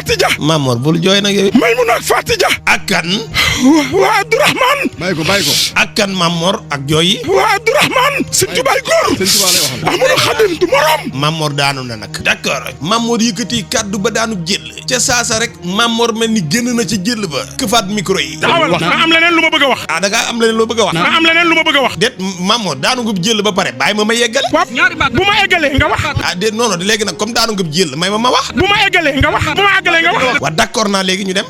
Fatija. Mamor bul jooy nag yow. Maymuna ak Fatija. ak kan. waa Abdourahman. bàyyi ko. ak kan Mamor ak jooy. waa Abdourahman. Sëñ Tuubaa góor. Sëñ Tuubaa lay waxal. Ahmadou Khadim du morom. Mamor daanu na nag. d'accord Mamor yëkkati kaddu ba daanu jël. ca saasa rek Mamor mel ni génn na ci jël ba. këfaat micro yi. taxawal ma am leneen lu ma bëgg a wax. ah da ngaa am leneen loo bëgg a wax. ma am leneen lu ma bëgg a wax. déet Mamor daanu nga jël ba pare bàyyi ma yeggale. waaw bu ma eggalee nga wax. ah déet non léegi nag comme daanu nga jël may ma wax. bu ma eggalee nga wax. bu ma eggalee nga wax. waa d'accord naa léegi ñu dem.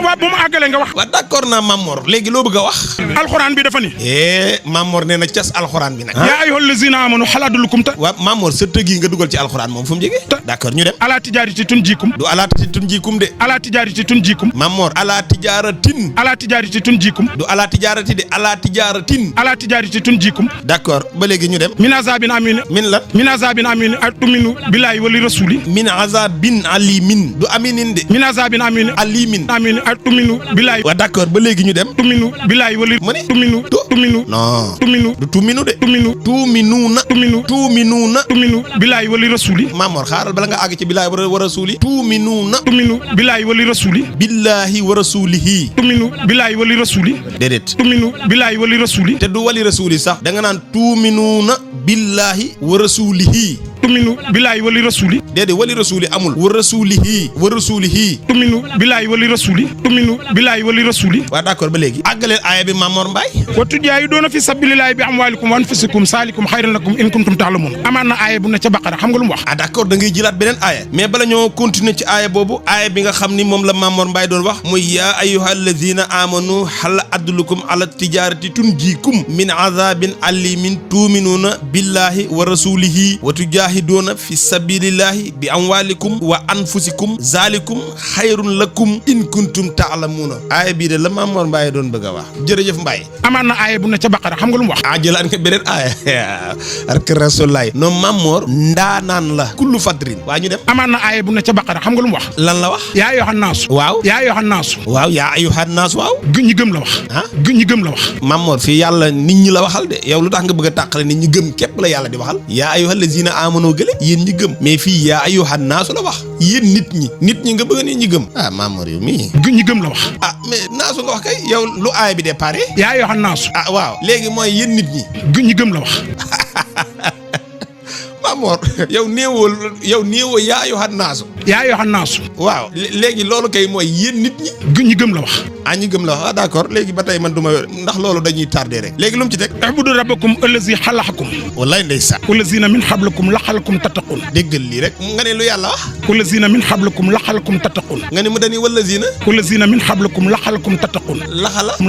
waaw bu ma eggalee nga wax. waa d'accord naa Mamor léegi loo bëgg a wax. alxuraan bi dafa ni. Mamor nee na cas alxuraan bi nag. yaa ayyuhal lazina amanu hal adullukum ta. waaw Mamor sa tëgg yi nga dugal ci alxuraan moom fu mu jógee. d'accord ñu dem. ala tijaarati tunjiikum. du ala tunjiikum de. ala tijaarati tunjiikum. Mamor ala tijaaratin. ala tijaarati tunjiikum. du ala tijaarati de ala tijaaratin. ala tijaarati tunjiikum. d'accord ba léegi ñu dem. min azabin amin. min la. min azabin amin atuminu billahi wali rasuli. min azabin alimin du aminin de. min azabin amin. alimin. amin atuminu billahi. waaw d'accord ba léegi ñu dem. tuminu billahi wali. mu ne tuminu. non. tuminu. du tuminu de. tuminuuna. tuminu billahi wali rasuli. Mamor xaaral bala nga àgg ci billahi wa rasuli. tuminu billahi wali rasuli. billahi wa rasulihi. tuminu billahi wali rasuli. déedéet. tuminu billahi wali rasuli. te du wali rasuli sax da nga naan tuminuuna billahi wa rasulihi. tuminu billahi wali rasuli. déedéet wali rasuli amul. wa rasulihi. tuminu billahi wali rasuli. waaw d'accord ba léegi. àggaleel aaya bi Mamor Mbaye. wa tujaahiduuna fi sabilillahi bi amwaalikum wa anfusikum saalikum xayran lakum in kuntum ta'lamuun. amaan na aaya bu ne ca Baqara xam nga lu mu wax. ah d'accord da ngay jëlaat beneen aaya. mais bala ñoo continuer ci aaya boobu. aaya bi nga xam ni moom la Mamor Mbaye doon wax. muy yaa ayyuhal lazina amanu hal adullukum ala tijaarati tunjiikum min azabin alimin tuuminuuna billahi wa rasulihi wa tujaahiduuna fi sabilillahi bi amwaalikum wa anfusikum zaalikum xayrun lakum in kuntum ta'lamuuna. aaya bii de la Mamor Mbaye doon bëgg a wax. jërëjëf Mbaye. amaan na aaya bu ne ca Baqara xam nga lu mu wax. ah jëlaat nga beneen aaya. ak rasulaay. non Mamor. ndaanaan la. kullu fadrin. waa ñu dem. amaan na aaya bu ne ca Baqara xam nga lu mu wax. lan la wax. yaa ayyuhan naasu. waaw yaa ayyuhan naasu. waaw yaa ayyuhan naas waaw. ñi gëm la wax. ah ñi gëm la wax. Mamor fii yàlla nit ñi la waxal de yow lu tax nga bëgg a tàqale nit ñi gëm képp la yàlla di waxal. yaa ayyuhal lazina amanu gële yéen ñi gëm. mais fii yaa ayyuhan naasu la wax. yéen nit ñi nga bëgg nit ñi gëm. ah Mamor yow mii. ñi gëm la wax. ah mais naasu nga wax kay yow lu aaya bi déparé. yaa ayyuhan naasu. ah waaw léegi mooy yéen nit ñi. ñi gëm la wax. Mamor yow néewoo yaa ayyuhan naasu. yaa ayyuhan naasu. waaw léegi loolu kay mooy yéen nit ñi. ñi gëm la wax. ah ñi gëm la wax ah d'accord léegi ba tey man du ma ndax loolu dañuy tardé rek. léegi lu mu ci teg. ubudu rabbakum allazi xalaqakum. wallaay ndeysaan. wallazina min xablakum laxalakum tattaqun. déggal lii rek nga ne lu yàlla wax. wallazina min xablakum laxalakum tattaqun. nga ne mu dañuy wallazina. wallazina min xablakum laxalakum tattaqun.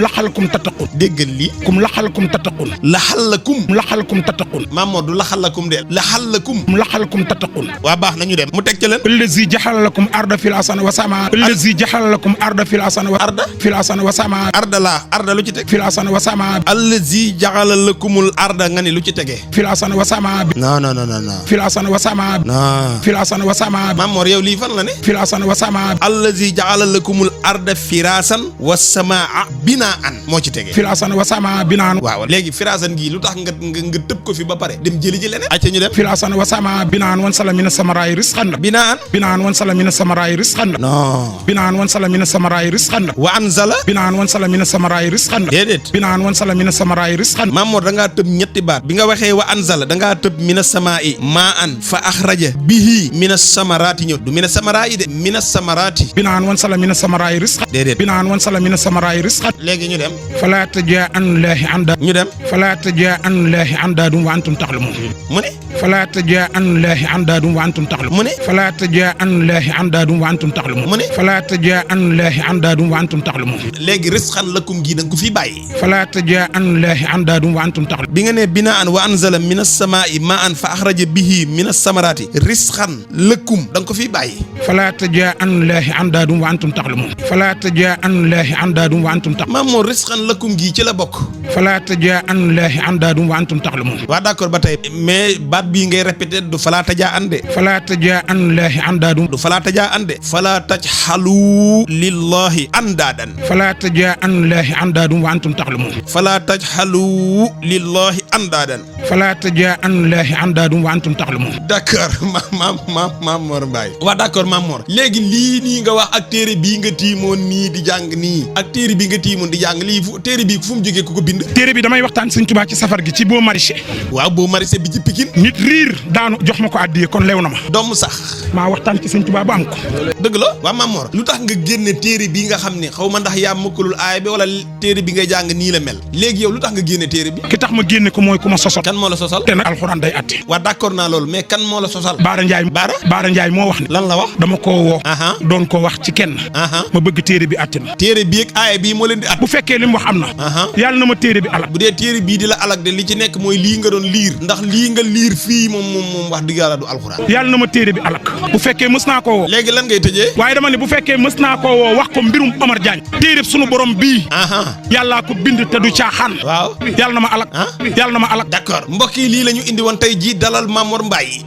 laxalakum tattaqun. déggal lii. laxalakum tattaqun. laxalakum tattaqun. Mamor du laxalakum de. laxalakum tattaqun. waa baax na ñu dem mu teg ca leen. allazi jaxala lakum arda fil asana wa sama. allazi jaxala lakum arda fil asana wa. fil asana wa sama. arda lu ci teg. fil asana wa sama. allazi jaxala lakumul arda nga ni lu ci tegee. fil asana wa sama. non. fil asana wa sama. non. fil asana wa sama. Mamor yow lii fan la ne. fil asana wa sama. allazi jaxala lakumul arda firaasan wa samaa binaan moo ci tegee. fil asana wa sama binaan. waaw léegi firaasan gii lu tax nga tëb ko fi ba pare dem jëli ji leneen. acca ñu dem. fil asana wa sama binaan wan sala mina samaraay risqan. binaan wan sala mina samaraay risqan. non. binaan wan sala mina samaraay risqan. wa anzala. binaan wan sala mina samaraay risqan. déedéet. binaan wan sala mina samaraay risqan. Mamor da ngaa tëb ñetti baat bi nga waxee wa anzala da ngaa tëb mina samaa'i maa an fa axraja bihi mina samaraati ñëw du mina samaraay de mina samaraati. binaan wan sala mina samaraay risqan. déedéet. binaan wan sala mina samaraay risqan. léegi ñu dem. falaa tajaa an laahi anda. ñu dem. falaa tajaa an laahi andaadum wa antum taxlamuun. mu ne. falaa tajaa an laahi andaadum wa antum taxlamuun. mu ne. falaa tajaa an laahi andaadum wa antum taxlamuun. mu ne. falaa tajaa an laahi andaadum wa antum taxlamuun. léegi risqan lakum gii da nga ko fi bàyyi. falaa tajaa an laahi andaadum wa antum taxlamuun. bi nga ne binaan wa anzala mina samaa'i maa an fa axraja bihi mina samaraati risqan lakum da nga ko fi bàyyi. falaa tajaa an laahi andaadum wa antum taxlamuun. falaa tajaa an laahi andaadum wa antum taxlamuun. Mamor risqan lakum gii ci la bokk. falaa tajaa an laahi andaadum wa antum taxlamuun. waa d'accord ba tey mais baat bii ngay répété du falaa tajaa an de. falaa tajaa an laahi andaadum andaadum du falaa tajaa ande falaa tajxalu lillahi andaadan falaa tajaa anulaahi andaadum wa antum taxlamuun falaa tajxalu lillahi andaadan falaa tajaa anulaahi andaadum wa antum taxlamuun. d'accord maam Mor Mbaye waaw d'accord maam Mor léegi lii nii nga wax ak téere bii nga tiimoon nii di jàng nii ak téere bii nga tiimoon di jàng lii téere bii fu mu jógee ku ko bind téere bi damay waxtaan Sëñ Tuubaa ci safar gi ci boo maraîcher waaw boo maraîcher bi ci Pikine nit riir daanu jox ma ko àddiye kon lew na ma doomu sax maa waxtaan ci Sëñ Tuubaa ba am ko dëgg la waaw maam Mor lu tax nga génne téere bii nga xam ne xaw ma ndax yaa mokkalul aaya bi wala téere bi ngay jàng nii la mel léegi yow lu tax nga génne téere bi ki tax ma génne ko mooy ku ma sosal kan moo la sosal te nag alxuraan day atte waaw d'accord naa loolu mais kan moo la sosal Baara Njaay moo wax ne lan la wax dama koo woo doon ko wax ci kenn ma bëgg téere bi atte na téere bi ak aaya bii moo leen di at bu fekkee li mu wax am na yàlla na ma téere bi alak bu dee téere bii di la alak de li ci nekk mooy lii nga doon liir ndax lii nga liir fii moom wax dëgg yàlla du alxuraan yàlla na ma téere bi alak bu fekkee mës naa koo woo léegi lan ngay tëjee waaye dama ne bu fekkee mës naa koo woo wax ko mbirum Omar Diagne téere sunu borom bii yàllaa ko bind te du caaxaan waaw yàlla na ma alak d'accord mbokk yi lii la ñu indi woon tey ji dalal Mame Mor Mbaye